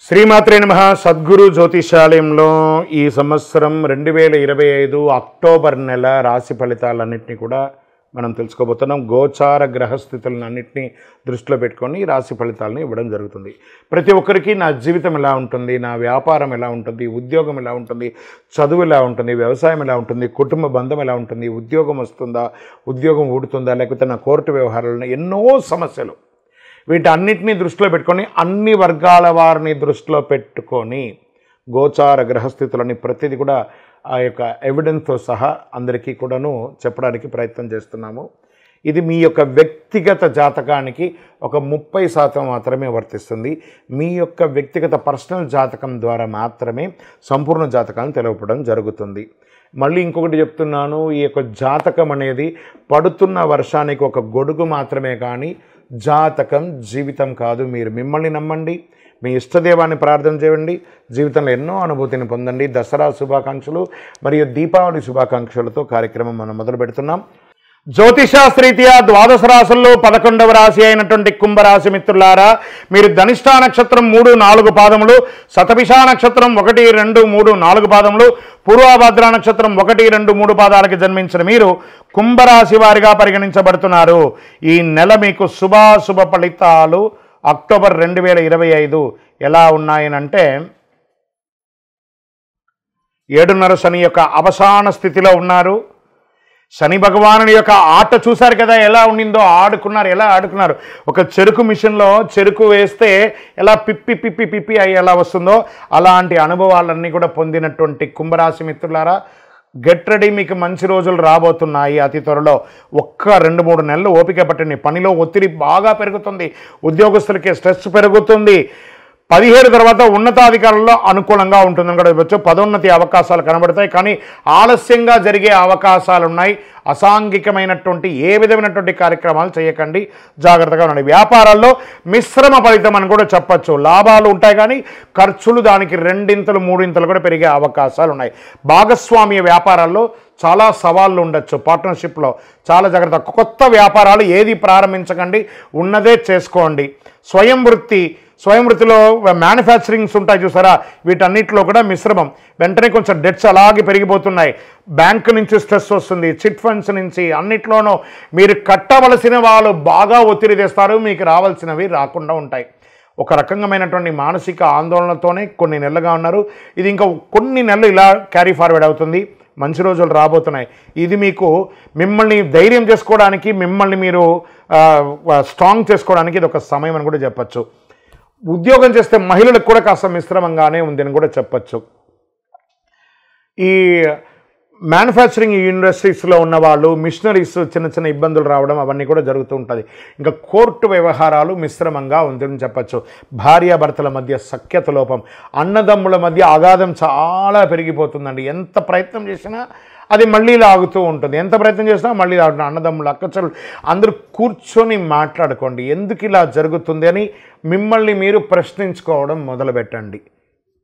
శ్రీమాత్రే నమః. సద్గురు జ్యోతిషాలయంలో ఈ సంవత్సరం 2025 అక్టోబర్ నెల రాశి ఫలితాలన్నింటినీ కూడా మనం తెలుసుకోబోతున్నాం. గోచార గ్రహస్థితులను అన్నింటినీ దృష్టిలో పెట్టుకొని రాశి ఫలితాలను ఇవ్వడం జరుగుతుంది. ప్రతి ఒక్కరికి నా జీవితం ఎలా ఉంటుంది, నా వ్యాపారం ఎలా ఉంటుంది, ఉద్యోగం ఎలా ఉంటుంది, చదువు ఎలా ఉంటుంది, వ్యవసాయం ఎలా ఉంటుంది, కుటుంబ బంధం ఎలా ఉంటుంది, ఉద్యోగం వస్తుందా, ఉద్యోగం ఊడుతుందా, లేకపోతే నా కోర్టు వ్యవహారాలను ఎన్నో సమస్యలు, వీటన్నిటినీ దృష్టిలో పెట్టుకొని అన్ని వర్గాల వారిని దృష్టిలో పెట్టుకొని గోచార గ్రహస్థితులని ప్రతిదీ కూడా ఆ యొక్క ఎవిడెన్స్తో సహా అందరికీ కూడాను చెప్పడానికి ప్రయత్నం చేస్తున్నాము. ఇది మీ యొక్క వ్యక్తిగత జాతకానికి ఒక 30% మాత్రమే వర్తిస్తుంది. మీ యొక్క వ్యక్తిగత పర్సనల్ జాతకం ద్వారా మాత్రమే సంపూర్ణ జాతకాన్ని తెలపడం జరుగుతుంది. మళ్ళీ ఇంకొకటి చెప్తున్నాను, ఈ యొక్క జాతకం అనేది పడుతున్న వర్షానికి ఒక గొడుగు మాత్రమే కానీ జాతకం జీవితం కాదు. మీరు మిమ్మల్ని నమ్మండి, మీ ఇష్టదేవాన్ని ప్రార్థన చేయండి, జీవితంలో ఎన్నో అనుభూతిని పొందండి. దసరా శుభాకాంక్షలు మరియు దీపావళి శుభాకాంక్షలతో కార్యక్రమం మనం మొదలు పెడుతున్నాం. జ్యోతిషాస్త్రీత్యా ద్వాదశ రాశుల్లో 11వ రాశి అయినటువంటి కుంభరాశి మిత్రులారా, మీరు ధనిష్ఠా నక్షత్రం 3, 4 పాదములు, శతభిషా నక్షత్రం 1, 2, 3, 4 పాదములు, పూర్వభద్ర నక్షత్రం 1, 2, 3 పాదాలకు జన్మించిన మీరు కుంభరాశి వారిగా పరిగణించబడుతున్నారు. ఈ నెల మీకు శుభాశుభ ఫలితాలు అక్టోబర్ 2025 ఎలా ఉన్నాయనంటే, 7.5 శని యొక్క అవసాన స్థితిలో ఉన్నారు. శని భగవానుని యొక్క ఆట చూశారు కదా, ఎలా ఉండిందో, ఎలా ఆడుకున్నారు. ఒక చెరుకు మిషన్లో చెరుకు వేస్తే ఎలా పిప్పి అయ్యి ఎలా వస్తుందో అలాంటి అనుభవాలన్నీ కూడా పొందినటువంటి కుంభరాశి మిత్రులారా, గెట్ రెడీ. మీకు మంచి రోజులు రాబోతున్నాయి అతి త్వరలో. 1-2-3 నెలలు ఓపిక పట్టండి. పనిలో ఒత్తిడి బాగా పెరుగుతుంది, ఉద్యోగస్తులకి స్ట్రెస్ పెరుగుతుంది. 17 తర్వాత ఉన్నతాధికారుల్లో అనుకూలంగా ఉంటుందని కూడా చెప్పచ్చు. పదోన్నతి అవకాశాలు కనబడతాయి, కానీ ఆలస్యంగా జరిగే అవకాశాలు ఉన్నాయి. అసాంఘికమైనటువంటి ఏ విధమైనటువంటి కార్యక్రమాలు చేయకండి, జాగ్రత్తగా ఉండండి. వ్యాపారాల్లో మిశ్రమ ఫలితం అని కూడా చెప్పచ్చు. లాభాలు ఉంటాయి కానీ ఖర్చులు దానికి 2 3 కూడా పెరిగే అవకాశాలు ఉన్నాయి. భాగస్వామ్య వ్యాపారాల్లో చాలా సవాళ్ళు ఉండొచ్చు. పార్ట్నర్షిప్లో చాలా జాగ్రత్త. కొత్త వ్యాపారాలు ఏది ప్రారంభించకండి, ఉన్నదే చేసుకోండి. స్వయం వృత్తిలో మ్యానుఫ్యాక్చరింగ్స్ ఉంటాయి చూసారా, వీటన్నిటిలో కూడా మిశ్రమం. వెంటనే కొంచెం డెట్స్ అలాగే పెరిగిపోతున్నాయి. బ్యాంకు నుంచి స్ట్రెస్ వస్తుంది, చిట్ ఫండ్స్ నుంచి, అన్నిట్లోనూ మీరు కట్టవలసిన వాళ్ళు బాగా ఒత్తిడి తెస్తారు, మీకు రావాల్సినవి రాకుండా ఉంటాయి. ఒక రకమైనటువంటి మానసిక ఆందోళనతోనే కొన్ని నెలలుగా ఉన్నారు. ఇది ఇంకా కొన్ని నెలలు ఇలా క్యారీ ఫార్వర్డ్ అవుతుంది. మంచి రోజులు రాబోతున్నాయి. ఇది మీకు మిమ్మల్ని ధైర్యం చేసుకోవడానికి, మిమ్మల్ని మీరు స్ట్రాంగ్ చేసుకోవడానికి ఇది ఒక సమయం అని కూడా చెప్పచ్చు. ఉద్యోగం చేస్తే మహిళలకు కూడా కాస్త మిశ్రమంగానే ఉందని కూడా చెప్పచ్చు. ఈ మ్యానుఫ్యాక్చరింగ్ ఇండస్ట్రీస్లో ఉన్న వాళ్ళు, మిషనరీస్ చిన్న ఇబ్బందులు రావడం అవన్నీ కూడా జరుగుతూ ఉంటుంది. ఇంకా కోర్టు వ్యవహారాలు మిశ్రమంగా ఉందని చెప్పచ్చు. భార్యాభర్తల మధ్య సఖ్యత లోపం, అన్నదమ్ముల మధ్య అగాధం చాలా పెరిగిపోతుందండి. ఎంత ప్రయత్నం చేసినా అది మళ్ళీ లాగుతూ ఉంటుంది. ఎంత ప్రయత్నం చేసినా మళ్ళీ లాగుతుంది. అన్నదమ్ములు, అక్కచెల్లెలు అందరూ కూర్చొని మాట్లాడుకోండి, ఎందుకు ఇలా జరుగుతుంది అని మిమ్మల్ని మీరు ప్రశ్నించుకోవడం మొదలుపెట్టండి.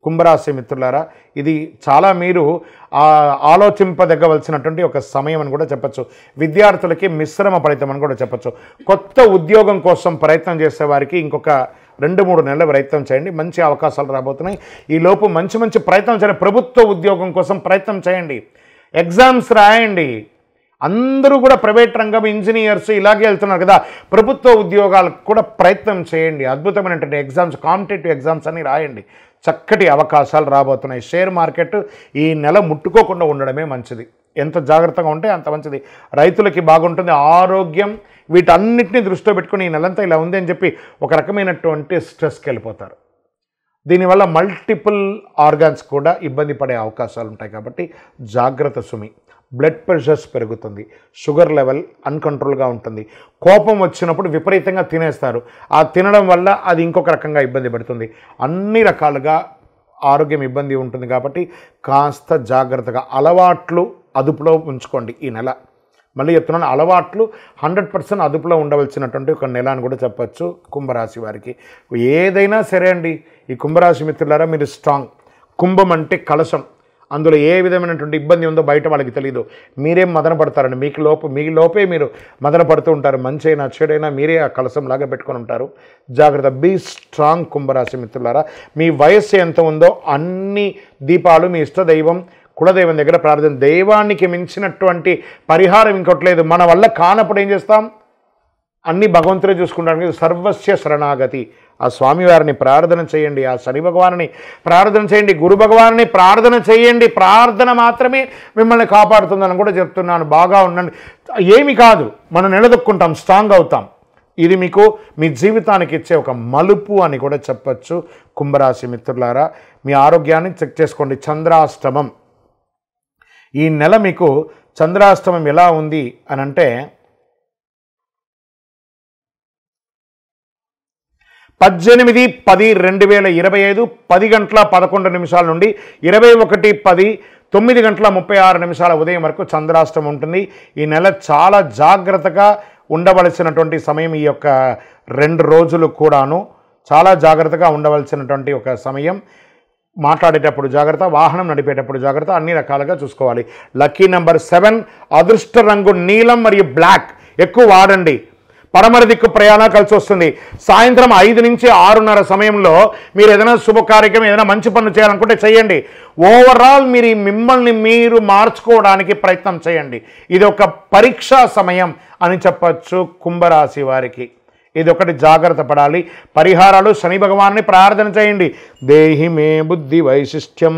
కుంభరాశి మిత్రులారా, ఇది చాలా మీరు ఆలోచింపదగ్గవలసినటువంటి ఒక సమయం అని కూడా చెప్పచ్చు. విద్యార్థులకి మిశ్రమ ఫలితం అని కూడా చెప్పచ్చు. కొత్త ఉద్యోగం కోసం ప్రయత్నం చేసేవారికి ఇంకొక 2-3 నెలల ప్రయత్నం చేయండి, మంచి అవకాశాలు రాబోతున్నాయి. ఈలోపు మంచి ప్రయత్నం చేయండి. ప్రభుత్వ ఉద్యోగం కోసం ప్రయత్నం చేయండి, ఎగ్జామ్స్ రాయండి. అందరూ కూడా ప్రైవేట్ రంగం, ఇంజనీర్స్ ఇలాగే వెళ్తున్నారు కదా, ప్రభుత్వ ఉద్యోగాలకు కూడా ప్రయత్నం చేయండి. అద్భుతమైనటువంటి ఎగ్జామ్స్, కాంపిటేటివ్ ఎగ్జామ్స్ అని రాయండి. చక్కటి అవకాశాలు రాబోతున్నాయి. షేర్ మార్కెట్ ఈ నెల ముట్టుకోకుండా ఉండడమే మంచిది. ఎంత జాగ్రత్తగా ఉంటే అంత మంచిది. రైతులకి బాగుంటుంది. ఆరోగ్యం, వీటన్నిటిని దృష్టిలో పెట్టుకుని ఈ నెలంతా ఇలా ఉంది అని చెప్పి ఒక రకమైనటువంటి స్ట్రెస్కి వెళ్ళిపోతారు. దీనివల్ల మల్టిపుల్ ఆర్గాన్స్ కూడా ఇబ్బంది పడే అవకాశాలు ఉంటాయి. కాబట్టి జాగ్రత్త సుమి. బ్లడ్ ప్రెషర్స్ పెరుగుతుంది, షుగర్ లెవెల్ అన్కంట్రోల్గా ఉంటుంది. కోపం వచ్చినప్పుడు విపరీతంగా తినేస్తారు. ఆ తినడం వల్ల అది ఇంకొక రకంగా ఇబ్బంది పడుతుంది. అన్ని రకాలుగా ఆరోగ్యం ఇబ్బంది ఉంటుంది. కాబట్టి కాస్త జాగ్రత్తగా అలవాట్లు అదుపులో ఉంచుకోండి ఈ నెల. మళ్ళీ చెప్తున్నాను, అలవాట్లు 100% అదుపులో ఉండవలసినటువంటి ఒక నెల అని కూడా చెప్పచ్చు కుంభరాశి వారికి. ఏదైనా సరే అండి, ఈ కుంభరాశి మిత్రులారా, మీరు స్ట్రాంగ్. కుంభం అంటే కలశం, అందులో ఏ విధమైనటువంటి ఇబ్బంది ఉందో బయట వాళ్ళకి తెలియదు. మీరేం మదన పడతారండి, మీ లోపే మీరు మదన పడుతూ ఉంటారు. మంచి అయినా చెడైనా మీరే ఆ కలసంలాగా పెట్టుకొని ఉంటారు. జాగ్రత్త, బీ స్ట్రాంగ్ కుంభరాశి మిత్రులారా. మీ వయస్సు ఎంత ఉందో అన్ని దీపాలు మీ ఇష్టదైవం కులదైవం దగ్గర ప్రార్థన. దైవానికి మించినటువంటి పరిహారం ఇంకోటి లేదు. మన వల్ల కానప్పుడు ఏం చేస్తాం, అన్ని భగవంతుడే చూసుకుంటానికి సర్వస్య శరణాగతి. ఆ స్వామివారిని ప్రార్థన చేయండి, ఆ శని భగవాన్ని ప్రార్థన చేయండి, గురు భగవాన్ని ప్రార్థన చేయండి. ప్రార్థన మాత్రమే మిమ్మల్ని కాపాడుతుందని కూడా చెప్తున్నాను. బాగా ఉండండి, ఏమి కాదు, మనం నిలదొక్కుంటాం, స్ట్రాంగ్ అవుతాం. ఇది మీకు మీ జీవితానికి ఇచ్చే ఒక మలుపు అని కూడా చెప్పచ్చు. కుంభరాశి మిత్రులారా, మీ ఆరోగ్యాన్ని చెక్ చేసుకోండి. చంద్రాష్టమం, ఈ నెల మీకు చంద్రాష్టమం ఎలా ఉంది అని అంటే 18/10/2025 10:11 నుండి 21:10 ఉదయం వరకు చంద్రాష్టమం ఉంటుంది. ఈ నెల చాలా జాగ్రత్తగా ఉండవలసినటువంటి సమయం. ఈ యొక్క 2 రోజులు కూడాను చాలా జాగ్రత్తగా ఉండవలసినటువంటి ఒక సమయం. మాట్లాడేటప్పుడు జాగ్రత్త, వాహనం నడిపేటప్పుడు జాగ్రత్త, అన్ని రకాలుగా చూసుకోవాలి. లక్కీ నెంబర్ 7, అదృష్ట రంగు నీలం మరియు బ్లాక్. ఎక్కువ వాడండి. పడమర దిక్కు ప్రయాణం కలిసి వస్తుంది. సాయంత్రం 5 నుంచి 6:30 సమయంలో మీరు ఏదైనా శుభకార్యక్రమం, ఏదైనా మంచి పనులు చేయాలనుకుంటే చేయండి. ఓవరాల్ మిమ్మల్ని మీరు మార్చుకోవడానికి ప్రయత్నం చేయండి. ఇది ఒక పరీక్షా సమయం అని చెప్పచ్చు కుంభరాశి వారికి. ఇది ఒకటి జాగ్రత్త పడాలి. పరిహారాలు, శని భగవాన్ని ప్రార్థన చేయండి. దేహి మే బుద్ధి వైశిష్ట్యం,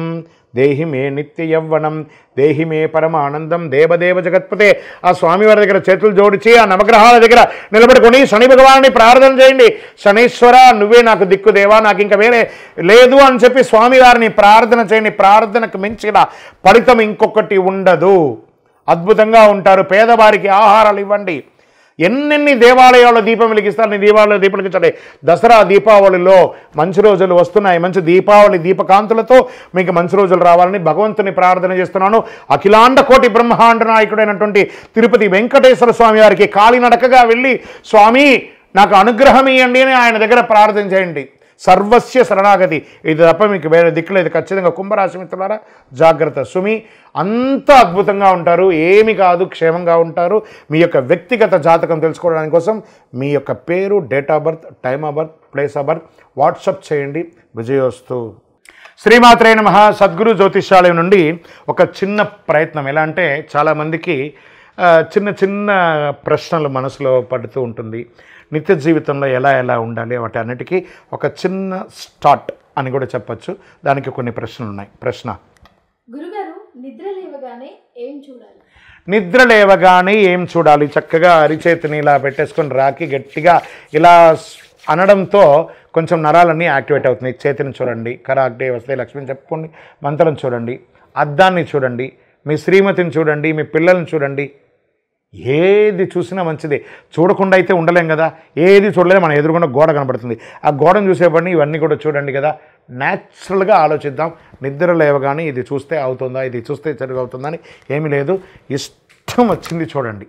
దేహి మే నిత్య యవ్వనం, దేహి మే పరమానందం, దేవదేవ జగత్పతే. ఆ స్వామివారి దగ్గర చేతులు జోడించి ఆ నవగ్రహాల దగ్గర నిలబడుకొని శని భగవాన్ని ప్రార్థన చేయండి. శనీశ్వర, నువ్వే నాకు దిక్కు దేవా, నాకు ఇంకా వేరే లేదు అని చెప్పి స్వామివారిని ప్రార్థన చేయండి. ప్రార్థనకు మించిన ఫలితం ఇంకొకటి ఉండదు. అద్భుతంగా ఉంటారు. పేదవారికి ఆహారాలు ఇవ్వండి. ఎన్నెన్ని దేవాలయాల్లో దీపం వెలిగిస్తారు, నీ దేవాలయంలో దీపం వెలిగించండి. దసరా దీపావళిలో మంచి రోజులు వస్తున్నాయి. మంచి దీపావళి దీపకాంతులతో మీకు మంచి రోజులు రావాలని భగవంతుని ప్రార్థన చేస్తున్నాను. అఖిలాండ కోటి బ్రహ్మాండ నాయకుడైనటువంటి తిరుపతి వెంకటేశ్వర స్వామి వారికి కాలినడకగా వెళ్ళి, స్వామి నాకు అనుగ్రహం ఇవ్వండి అని ఆయన దగ్గర ప్రార్థన చేయండి. సర్వస్య శరణాగతి. ఇది తప్ప మీకు వేరే దిక్కులేదు. ఖచ్చితంగా కుంభరాశి మిత్రులారా జాగ్రత్త. సుమి అంతా అద్భుతంగా ఉంటారు, ఏమి కాదు, క్షేమంగా ఉంటారు. మీ యొక్క వ్యక్తిగత జాతకం తెలుసుకోవడానికి కోసం మీ యొక్క పేరు, date of birth, time of birth, place of birth WhatsApp చేయండి. విజయోస్తు. శ్రీమాత్రే నమః. సద్గురు జ్యోతిష్యాలయం నుండి ఒక చిన్న ప్రయత్నం. ఎలా అంటే చాలామందికి చిన్న చిన్న ప్రశ్నలు మనసులో పడుతూ ఉంటుంది. నిత్య జీవితంలో ఎలా ఉండాలి, వాటి అన్నిటికీ ఒక చిన్న స్టార్ట్ అని కూడా చెప్పచ్చు. దానికి కొన్ని ప్రశ్నలు ఉన్నాయి. ప్రశ్న: గురుగారు, నిద్ర లేవగానే ఏం చూడాలి? చక్కగా అరిచేతిని ఇలా పెట్టేసుకొని రాకి గట్టిగా ఇలా అనడంతో కొంచెం నరాలన్నీ యాక్టివేట్ అవుతున్నాయి. చేతిని చూడండి, కరాగ్డే వస్తే లక్ష్మిని చెప్పుకోండి. మంత్రం చూడండి, అద్దాన్ని చూడండి, మీ శ్రీమతిని చూడండి, మీ పిల్లల్ని చూడండి. ఏది చూసినా మంచిదే. చూడకుండా అయితే ఉండలేం కదా. ఏది చూడలేదు, మన ఎదురుకుండా గోడ కనబడుతుంది. ఆ గోడను చూసేపడిని ఇవన్నీ కూడా చూడండి కదా. న్యాచురల్గా ఆలోచిద్దాం. నిద్ర లేవగానే ఇది చూస్తే అవుతుందా, ఇది చూస్తే చెరుగు అవుతుందా అని ఏమీ లేదు. ఇష్టం వచ్చింది చూడండి,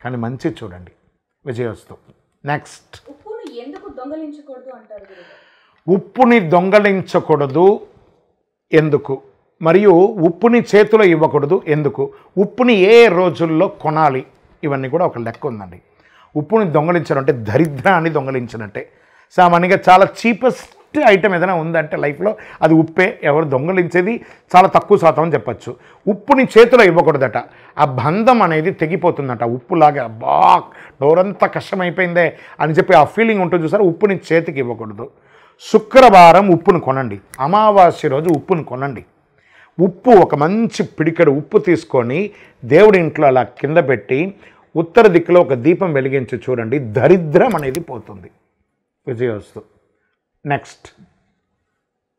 కానీ మంచి చూడండి. విజయోస్తు. నెక్స్ట్: ఉప్పుని దొంగలించకూడదు ఎందుకు? మరియు ఉప్పుని చేతిలో ఇవ్వకూడదు ఎందుకు? ఉప్పుని ఏ రోజుల్లో కొనాలి? ఇవన్నీ కూడా ఒక లెక్క ఉందండి. ఉప్పుని దొంగలించడం అంటే దరిద్రాన్ని దొంగలించినట్టే. సామాన్యంగా చాలా చీపెస్ట్ ఐటమ్ ఏదైనా ఉందంటే లైఫ్లో అది ఉప్పే. ఎవరు దొంగలించేది చాలా తక్కువ శాతం అని చెప్పచ్చు. ఉప్పుని చేతిలో ఇవ్వకూడదట. ఆ బంధం అనేది తెగిపోతుందట. ఉప్పులాగా బా డోరంతా కష్టమైపోయిందే అని చెప్పి ఆ ఫీలింగ్ ఉంటుంది చూసారు. ఉప్పుని చేతికి ఇవ్వకూడదు. శుక్రవారం ఉప్పును కొనండి. అమావాస్య రోజు ఉప్పును కొనండి. ఉప్పు ఒక మంచి పిడికెడు ఉప్పు తీసుకొని దేవుడి ఇంట్లో అలా కింద పెట్టి ఉత్తర దిక్కులో ఒక దీపం వెలిగించి చూడండి. దరిద్రం అనేది పోతుంది. విజయోస్తు. నెక్స్ట్: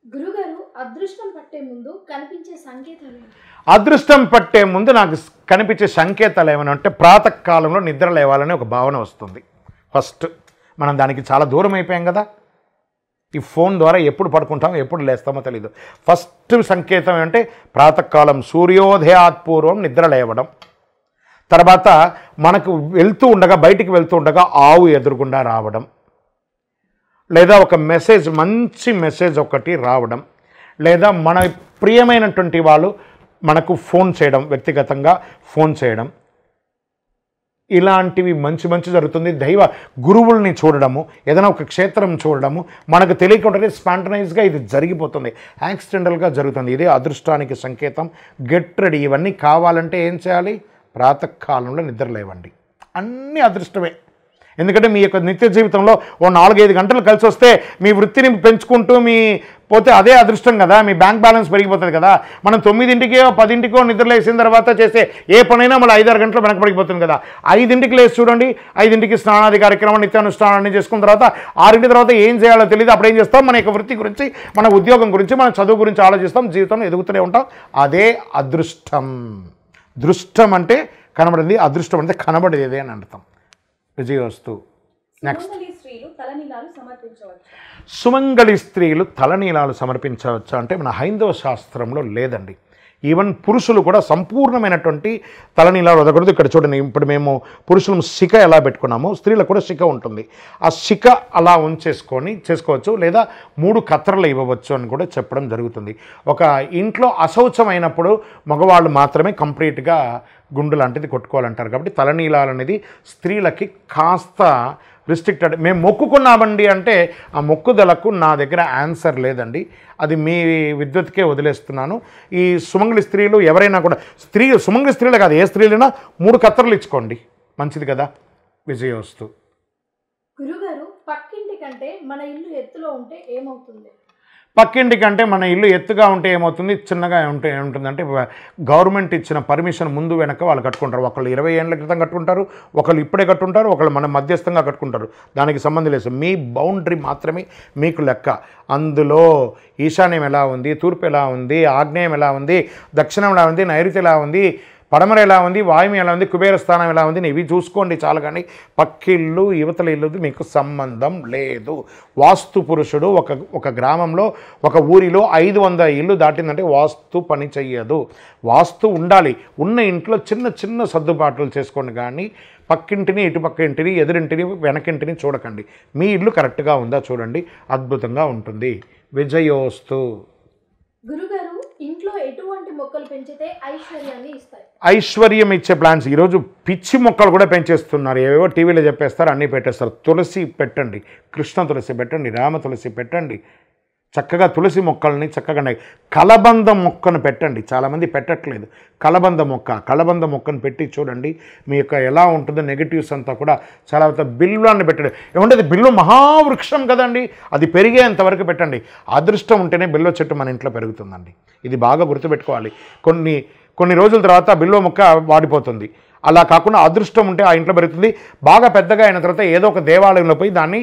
గురుగారు, అదృష్టం పట్టే ముందు కనిపించే సంకేతాలు? అదృష్టం పట్టే ముందు నాకు కనిపించే సంకేతాలు ఏమైనా అంటే ప్రాతకాలంలో నిద్ర లేవాలని ఒక భావన వస్తుంది. ఫస్ట్ మనం దానికి చాలా దూరం అయిపోయాం కదా. ఈ ఫోన్ ద్వారా ఎప్పుడు పడుకుంటామో ఎప్పుడు లేస్తామో తెలీదు. ఫస్ట్ సంకేతం ఏంటంటే ప్రాతకాలం సూర్యోదయాత్ పూర్వం నిద్ర లేవడం. తర్వాత మనకు బయటికి వెళ్తూ ఉండగా ఆవు ఎదురుగుండా రావడం, లేదా ఒక మెసేజ్, మంచి మెసేజ్ ఒకటి రావడం, లేదా మన ప్రియమైనటువంటి వాళ్ళు మనకు ఫోన్ చేయడం, వ్యక్తిగతంగా ఫోన్ చేయడం, ఇలాంటివి మంచి జరుగుతుంది. దైవ గురువుల్ని చూడడము, ఏదైనా ఒక క్షేత్రం చూడడము, మనకు తెలియకుండానే స్పాంటనైజ్గా ఇది జరిగిపోతుంది, యాక్సిడెంటల్గా జరుగుతుంది. ఇదే అదృష్టానికి సంకేతం. Get ready. ఇవన్నీ కావాలంటే ఏం చేయాలి? ప్రాతకాలంలో నిద్రలేవండి. అన్నీ అదృష్టమే. ఎందుకంటే మీ యొక్క నిత్య జీవితంలో ఓ 4-5 గంటలు కలిసి వస్తే మీ వృత్తిని పెంచుకుంటూ మీ పోతే అదే అదృష్టం కదా. మీ బ్యాంక్ బ్యాలెన్స్ పెరిగిపోతుంది కదా. మనం 9ంటికో 10ంటికో నిద్రలేసిన తర్వాత చేసే ఏ పనైనా మళ్ళీ 5-6 గంటలు వెనకబడిపోతుంది కదా. 5ంటికి లేచి చూడండి, 5ంటికి స్నానాది కార్యక్రమం, నిత్యానుష్ఠానాన్ని చేసుకున్న తర్వాత 6ంటి తర్వాత ఏం చేయాలో తెలియదు. అప్పుడు ఏం చేస్తాం? మన యొక్క వృత్తి గురించి, మన ఉద్యోగం గురించి, మన చదువు గురించి ఆలోచిస్తాం, జీవితంలో ఎదుగుతూనే ఉంటాం. అదే అదృష్టం. దృష్టం అంటే కనబడింది, అదృష్టం అంటే కనబడేది అని అర్థం. విజయోస్తు. నెక్స్ట్, సుమంగళి స్త్రీలు తలనీలాలు సమర్పించవచ్చు అంటే మన హైందవ శాస్త్రంలో లేదండి. ఈవెన్ పురుషులు కూడా సంపూర్ణమైనటువంటి తలనీలాలు వదకూడదు. ఇక్కడ చూడండి, ఇప్పుడు మేము పురుషులు శిఖ ఎలా పెట్టుకున్నామో స్త్రీలకు కూడా శిఖ ఉంటుంది. ఆ శిఖ అలా చేసుకోవచ్చు, లేదా 3 కత్తెరలు ఇవ్వవచ్చు అని కూడా చెప్పడం జరుగుతుంది. ఒక ఇంట్లో అశౌచమైనప్పుడు మగవాళ్ళు మాత్రమే కంప్లీట్గా గుండు లాంటిది కొట్టుకోవాలంటారు. కాబట్టి తలనీలాలు అనేది స్త్రీలకి కాస్త రిస్ట్రిక్టెడ్. మేము మొక్కుకున్నామండి అంటే ఆ మొక్కుదలకు నా దగ్గర ఆన్సర్ లేదండి. అది మీ విద్వత్కే వదిలేస్తున్నాను. ఈ సుమంగళి స్త్రీలు ఎవరైనా కూడా, సుమంగళి స్త్రీలే కాదు, ఏ స్త్రీలైనా 3 కత్తెరలు ఇచ్చుకోండి, మంచిది కదా. విజయోస్తు. గురుగారు, పక్కింటి కంటే మన ఇల్లు ఎత్తులో ఉంటే ఏమవుతుంది? పక్కింటి కంటే మన ఇల్లు ఎత్తుగా ఉంటే ఏమవుతుంది? చిన్నగా ఉంటే ఏముంటుందంటే, గవర్నమెంట్ ఇచ్చిన పర్మిషన్ ముందు వెనక వాళ్ళు కట్టుకుంటారు. ఒకళ్ళు 20 ఏళ్ళ క్రితం కట్టుకుంటారు, ఒకళ్ళు ఇప్పుడే కట్టుకుంటారు, ఒకళ్ళు మన మధ్యస్థంగా కట్టుకుంటారు. దానికి సంబంధం లేదు. మీ బౌండరీ మాత్రమే మీకు లెక్క. అందులో ఈశాన్యం ఎలా ఉంది, తూర్పు ఎలా ఉంది, ఆగ్నేయం ఎలా ఉంది, దక్షిణం ఎలా ఉంది, నైరుతి ఎలా ఉంది, పడమర ఎలా ఉంది, వాయువ్యం ఎలా ఉంది, కుబేర స్థానం ఎలా ఉంది, ఇవి చూసుకోండి చాలు. కానీ పక్కిళ్ళు యువతల ఇల్లు మీకు సంబంధం లేదు. వాస్తు పురుషుడు ఒక గ్రామంలో, ఒక ఊరిలో 500 ఇల్లు దాటిందంటే వాస్తు పని చెయ్యదు. వాస్తు ఉండాలి. ఉన్న ఇంట్లో చిన్న సర్దుబాట్లు చేసుకోండి. కానీ పక్కింటిని, ఇటుపక్క ఇంటిని, ఎదురింటిని, వెనకింటిని చూడకండి. మీ ఇల్లు కరెక్ట్గా ఉందా చూడండి, అద్భుతంగా ఉంటుంది. విజయోస్తు. గురుగారు, ఇంట్లో ఎటువంటి మొక్కలు పెంచితే ఐశ్వర్యాన్ని ఇస్తాయి? ఐశ్వర్యం ఇచ్చే ప్లాంట్స్ ఈరోజు పిచ్చి మొక్కలు కూడా పెంచేస్తున్నారు. ఏవేవో టీవీలో చెప్పేస్తారు, అన్నీ పెట్టేస్తారు. తులసి పెట్టండి, కృష్ణ తులసి పెట్టండి, రామ తులసి పెట్టండి. చక్కగా తులసి మొక్కల్ని చక్కగా, కలబంద మొక్కను పెట్టండి. చాలామంది పెట్టట్లేదు. కలబంద మొక్కను పెట్టి చూడండి, మీ యొక్క ఎలా ఉంటుందో నెగిటివ్స్ అంతా కూడా చాలా. బిల్వాన్ని పెట్టండి. ఏమంటే అది బిల్వ మహావృక్షం కదండి, అది పెరిగేంతవరకు పెట్టండి. అదృష్టం ఉంటేనే బిల్వ చెట్టు మన ఇంట్లో పెరుగుతుందండి. ఇది బాగా గుర్తుపెట్టుకోవాలి. కొన్ని రోజుల తర్వాత బిల్వ మొక్క వాడిపోతుంది. అలా కాకుండా అదృష్టం ఉంటే ఆ ఇంట్లో పెరుగుతుంది. బాగా పెద్దగా అయిన తర్వాత ఏదో ఒక దేవాలయంలో పోయి దాన్ని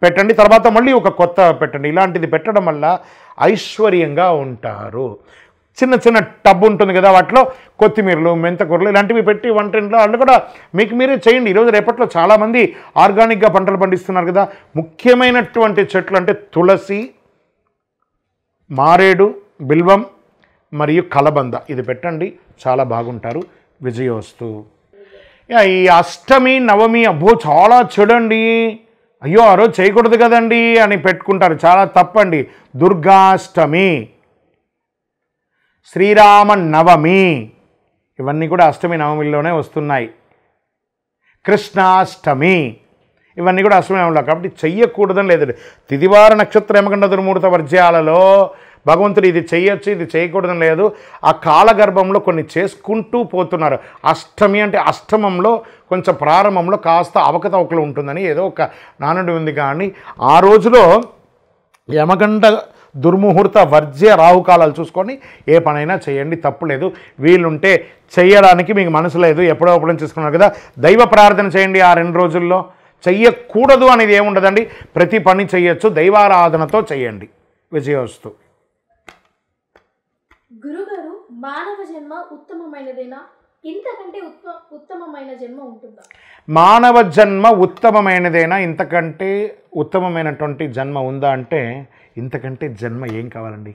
పెట్టండి. తర్వాత మళ్ళీ ఒక కొత్త పెట్టండి. ఇలాంటిది పెట్టడం వల్ల ఐశ్వర్యంగా ఉంటారు. చిన్న టబ్ ఉంటుంది కదా, వాటిలో కొత్తిమీరలు, మెంతకూరలు ఇలాంటివి పెట్టి వంటింట్లో వాళ్ళు కూడా మీకు మీరే చేయండి. ఈరోజు రేపట్లో చాలామంది ఆర్గానిక్గా పంటలు పండిస్తున్నారు కదా. ముఖ్యమైనటువంటి చెట్లు అంటే తులసి, మారేడు, బిల్వం మరియు కలబంద, ఇది పెట్టండి, చాలా బాగుంటారు. విజయోస్తు. ఈ అష్టమి, నవమి అబ్బో చాలా చెడండి, అయ్యో ఆ రోజు చేయకూడదు కదండి అని పెట్టుకుంటారు. చాలా తప్పండి. దుర్గాష్టమి, శ్రీరామ నవమి, ఇవన్నీ కూడా అష్టమి నవమిలోనే వస్తున్నాయి. కృష్ణాష్టమి, ఇవన్నీ కూడా అష్టమి నవమిలో. కాబట్టి చెయ్యకూడదని లేదు. తిదివార నక్షత్ర యమగండ దుర్ముహూర్త వర్జ్యాలలో భగవంతుడు ఇది చేయొచ్చు, ఇది చేయకూడదని లేదు. ఆ కాలగర్భంలో కొన్ని చేసుకుంటూ పోతున్నారు. అష్టమి అంటే అష్టమంలో కొంచెం ప్రారంభంలో కాస్త అవకతవకలు ఉంటుందని ఏదో ఒక నానుడి ఉంది. కానీ ఆ రోజులో యమగండ దుర్ముహూర్త వర్జ్య రాహుకాలాలు చూసుకొని ఏ పనైనా చేయండి, తప్పులేదు. వీలుంటే చేయడానికి మీకు మనసు లేదు, ఎప్పుడో అప్పుడు చేసుకున్నారు కదా, దైవ ప్రార్థన చేయండి. ఆ 2 రోజుల్లో చెయ్యకూడదు అనేది ఏముండదండి. ప్రతి పని చేయొచ్చు, దైవారాధనతో చేయండి. విజయోస్తు. గురుగారు, మానవ జన్మ ఉత్తమమైనదేనా? ఇంతకంటే ఉత్తమమైన జన్మ ఉంటుందా? మానవ జన్మ ఉత్తమమైనదేనా? ఇంతకంటే ఉత్తమమైనటువంటి జన్మ ఉందా అంటే, ఇంతకంటే జన్మ ఏం కావాలండి?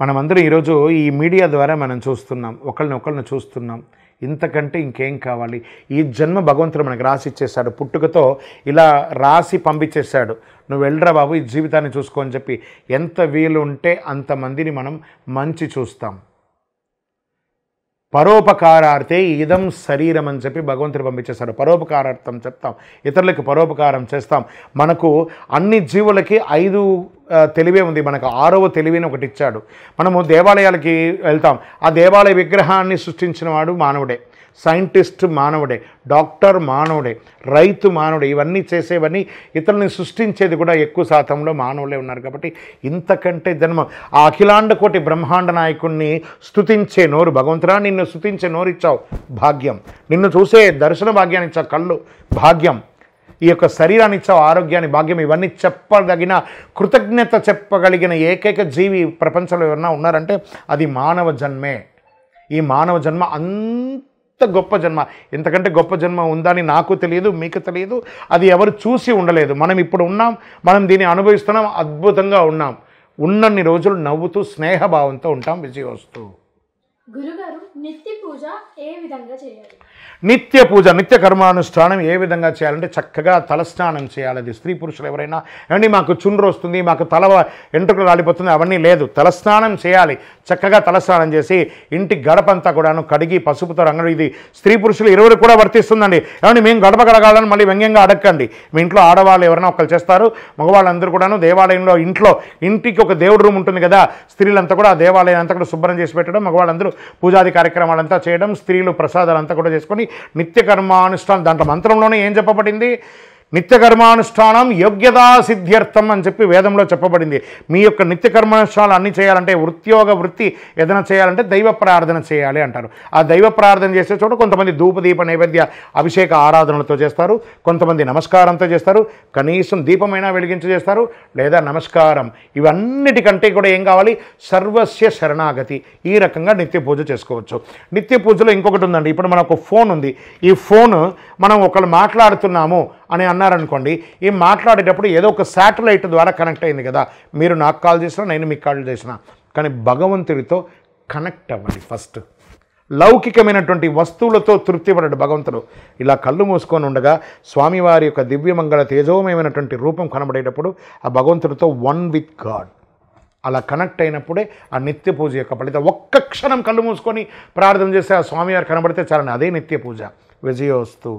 మనమందరం ఈరోజు ఈ మీడియా ద్వారా మనం చూస్తున్నాం, ఒకళ్ళని చూస్తున్నాం. ఇంతకంటే ఇంకేం కావాలి? ఈ జన్మ భగవంతుడు మనకు రాసి ఇచ్చేశాడు. పుట్టుకతో ఇలా రాసి పంపించేశాడు. నువ్వు వెళ్ళరా బాబు, ఈ జీవితాన్ని చూసుకో అని చెప్పి. ఎంత వీలు ఉంటే అంతమందిని మనం మంచి చూస్తాం. పరోపకారార్థే ఇదం శరీరం అని చెప్పి భగవంతుడు పంపించేశారు. పరోపకారార్థం చెప్తాం, ఇతరులకి పరోపకారం చేస్తాం. మనకు అన్ని జీవులకి 5 తెలివే ఉంది, మనకు 6వ తెలివిని ఒకటి ఇచ్చాడు. మనము దేవాలయాలకి వెళ్తాం, ఆ దేవాలయ విగ్రహాన్ని సృష్టించిన వాడు మానవుడే, సైంటిస్ట్ మానవుడే, డాక్టర్ మానవుడే, రైతు మానవుడే. ఇవన్నీ చేసేవన్నీ ఇతరులని సృష్టించేది కూడా ఎక్కువ శాతంలో మానవులే ఉన్నారు. కాబట్టి ఇంతకంటే జన్మ ఆ అఖిలాండ కోటి బ్రహ్మాండ నాయకుడిని స్తుతించే నోరు, భగవంతుడా నిన్ను స్తుతించే నోరు ఇచ్చావు, భాగ్యం. నిన్ను చూసే దర్శన భాగ్యాన్ని ఇచ్చావు, కళ్ళు, భాగ్యం. ఈ యొక్క శరీరాన్ని ఇచ్చావు, ఆరోగ్యాన్ని, భాగ్యం. ఇవన్నీ చెప్పదగిన, కృతజ్ఞత చెప్పగలిగిన ఏకైక జీవి ప్రపంచంలో ఎవరన్నా ఉన్నారంటే అది మానవ జన్మే. ఈ మానవ జన్మ అంత గొప్ప జన్మ. ఇంతకంటే గొప్ప జన్మ ఉందని నాకు తెలియదు, మీకు తెలియదు, అది ఎవరు చూసి ఉండలేదు. మనం ఇప్పుడు ఉన్నాం, మనం దీన్ని అనుభవిస్తున్నాం, అద్భుతంగా ఉన్నాం. ఉన్నన్ని రోజులు నవ్వుతూ స్నేహభావంతో ఉంటాం. విజయోస్తు. గురుగారు, నిత్య పూజ ఏ విధంగా చేయాలి? నిత్య పూజ, నిత్య కర్మానుష్ఠానం ఏ విధంగా చేయాలంటే చక్కగా తలస్నానం చేయాలి. అది స్త్రీ పురుషులు ఎవరైనా, ఏమండి మాకు చుండ్రు వస్తుంది, మాకు తల ఎంట్రుకలు రాలిపోతుంది, అవన్నీ లేదు. తలస్నానం చేయాలి. చక్కగా తలస్నానం చేసి ఇంటి గడపంతా కూడాను కడిగి పసుపుతో రంగు. ఇది స్త్రీ పురుషులు ఇరువురు కూడా వర్తిస్తుందండి. ఏమండి మేము గడప కడగాలని మళ్ళీ వ్యంగ్యంగా అడగండి. మీ ఇంట్లో ఆడవాళ్ళు ఎవరైనా ఒకళ్ళు చేస్తారు, మగవాళ్ళందరూ కూడాను దేవాలయంలో ఇంటికి ఒక దేవుడి రూమ్ ఉంటుంది కదా, స్త్రీలంతా కూడా ఆ దేవాలయం అంతా కూడా శుభ్రం చేసి పెట్టడం, మగవాళ్ళందరూ పూజాది కార్యక్రమాలంతా చేయడం, స్త్రీలు ప్రసాదాలంతా కూడా చేసుకొని నిత్య కర్మానుష్ఠానం. దాంట్లో మంత్రంలోనే ఏం చెప్పబడింది? నిత్య కర్మానుష్ఠానం యోగ్యతా సిద్ధ్యర్థం అని చెప్పి వేదంలో చెప్పబడింది. మీ యొక్క నిత్య కర్మానుష్ఠానాలు అన్నీ చేయాలంటే, వృత్తి ఏదైనా చేయాలంటే దైవ ప్రార్థన చేయాలి అంటారు. ఆ దైవ ప్రార్థన చేసే చోట కొంతమంది ధూపదీప నైవేద్య అభిషేక ఆరాధనలతో చేస్తారు, కొంతమంది నమస్కారంతో చేస్తారు, కనీసం దీపమైనా వెలిగించి చేస్తారు, లేదా నమస్కారం. ఇవన్నిటికంటే కూడా ఏం కావాలి? సర్వస్య శరణాగతి. ఈ రకంగా నిత్య పూజ చేసుకోవచ్చు. నిత్య పూజలో ఇంకొకటి ఉందండి. ఇప్పుడు మనకు ఫోన్ ఉంది. ఈ ఫోన్ మనం ఒకళ్ళు మాట్లాడుతున్నాము అని అన్నారనుకోండి, ఈ మాట్లాడేటప్పుడు ఏదో ఒక శాటిలైట్ ద్వారా కనెక్ట్ అయింది కదా. మీరు నాకు కాల్ చేసినా, నేను మీకు కాల్ చేసినా, కానీ భగవంతుడితో కనెక్ట్ అవ్వండి. ఫస్ట్ లౌకికమైనటువంటి వస్తువులతో తృప్తిపడడు భగవంతుడు. ఇలా కళ్ళు మూసుకొని ఉండగా స్వామివారి యొక్క దివ్యమంగళ తేజోమయమైనటువంటి రూపం కనబడేటప్పుడు ఆ భగవంతుడితో వన్ విత్ గాడ్ అలా కనెక్ట్ అయినప్పుడే ఆ నిత్య పూజ యొక్క ఫలితం. ఒక్క క్షణం కళ్ళు మూసుకొని ప్రార్థన చేస్తే ఆ స్వామివారు కనబడితే చాలండి, అదే నిత్య పూజ. విజయోస్తు.